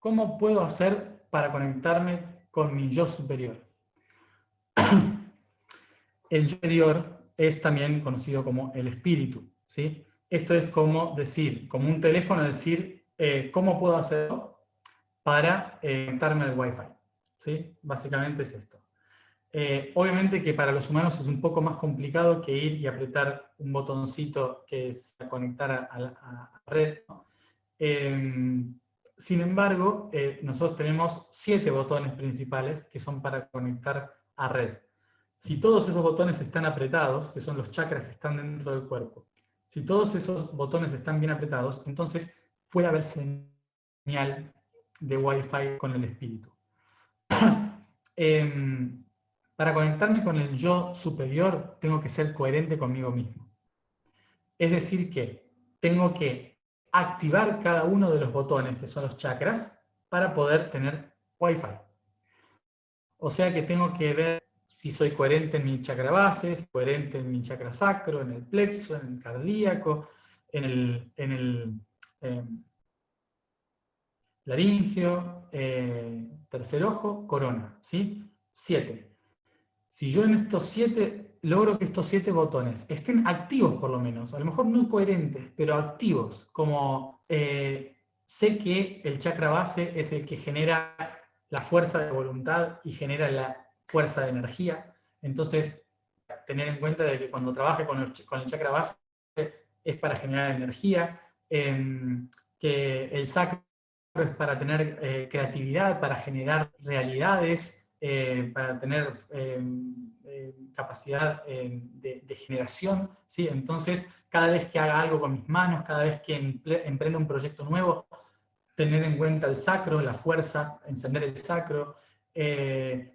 ¿cómo puedo hacer para conectarme con mi yo superior? El yo superior es también conocido como el espíritu, ¿sí? Esto es como decir, como un teléfono, decir, ¿cómo puedo hacerlo para conectarme al Wi-Fi? ¿Sí? Básicamente es esto. Obviamente que para los humanos es un poco más complicado que ir y apretar un botoncito que es conectar a la red, ¿no? Sin embargo, nosotros tenemos 7 botones principales que son para conectar a red. Si todos esos botones están apretados, que son los chakras que están dentro del cuerpo, si todos esos botones están bien apretados, entonces puede haber señal de Wi-Fi con el espíritu. Para conectarme con el yo superior, tengo que ser coherente conmigo mismo. Es decir que tengo que activar cada uno de los botones, que son los chakras, para poder tener Wi-Fi. O sea que tengo que ver si soy coherente en mi chakra base, si soy coherente en mi chakra sacro, en el plexo, en el cardíaco, en el laringio, tercer ojo, corona, ¿sí? 7. Si yo en estos 7 logro que estos 7 botones estén activos por lo menos, a lo mejor no coherentes, pero activos, como sé que el chakra base es el que genera la fuerza de voluntad y genera la fuerza de energía, entonces tener en cuenta de que cuando trabaje con el chakra base es para generar energía, que el sacro es para tener creatividad, para generar realidades, para tener capacidad de generación, ¿sí? Entonces, cada vez que haga algo con mis manos, cada vez que emprenda un proyecto nuevo, tener en cuenta el sacro, la fuerza, encender el sacro.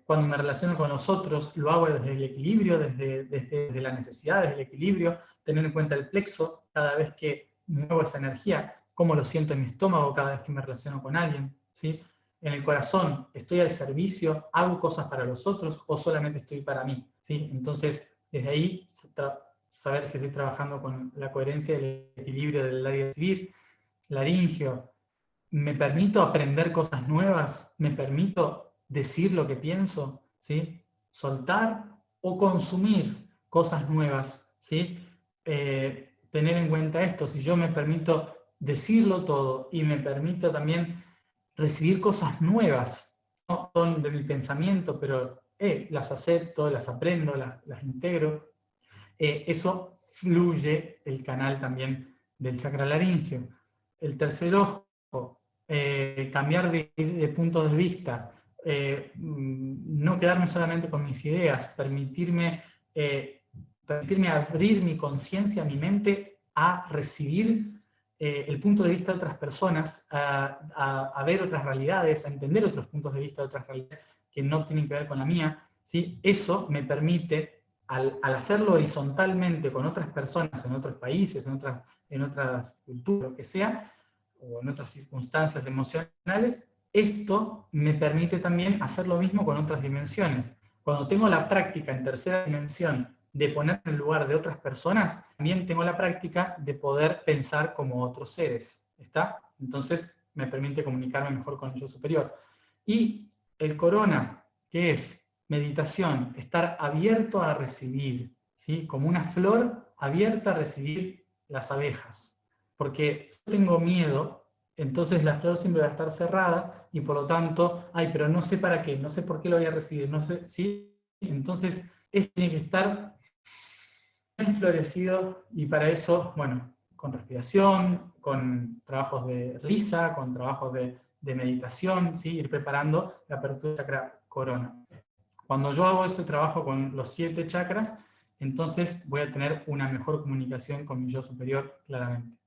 Cuando me relaciono con los otros, lo hago desde el equilibrio, desde la necesidad, desde el equilibrio, tener en cuenta el plexo, cada vez que muevo esa energía, cómo lo siento en mi estómago cada vez que me relaciono con alguien, ¿sí? En el corazón, ¿estoy al servicio? ¿Hago cosas para los otros o solamente estoy para mí? ¿Sí? Entonces, desde ahí, saber si estoy trabajando con la coherencia y el equilibrio del área civil, laringio, ¿me permito aprender cosas nuevas? ¿Me permito decir lo que pienso? ¿Sí? ¿Soltar o consumir cosas nuevas? ¿Sí? Tener en cuenta esto, si yo me permito decirlo todo y me permito también recibir cosas nuevas, no son de mi pensamiento, pero las acepto, las aprendo, las integro, eso fluye el canal también del chakra laringio. El tercer ojo, cambiar de punto de vista, no quedarme solamente con mis ideas, permitirme abrir mi conciencia, mi mente a recibir el punto de vista de otras personas, a ver otras realidades, a entender otros puntos de vista de otras realidades que no tienen que ver con la mía, ¿sí? Eso me permite, al hacerlo horizontalmente con otras personas en otros países, en otras culturas, lo que sea, o en otras circunstancias emocionales, esto me permite también hacer lo mismo con otras dimensiones. Cuando tengo la práctica en tercera dimensión de ponerme en el lugar de otras personas, también tengo la práctica de poder pensar como otros seres. ¿Está? Entonces me permite comunicarme mejor con el yo superior. Y el corona, que es meditación, estar abierto a recibir, ¿sí? Como una flor abierta a recibir las abejas. Porque si tengo miedo, entonces la flor siempre va a estar cerrada y por lo tanto, ay, pero no sé para qué, no sé por qué lo voy a recibir, no sé, ¿sí? Entonces, esto tiene que estar bien florecido y para eso, bueno, con respiración, con trabajos de risa, con trabajos de meditación, ¿sí? Ir preparando la apertura del chakra corona. Cuando yo hago ese trabajo con los 7 chakras, entonces voy a tener una mejor comunicación con mi yo superior, claramente.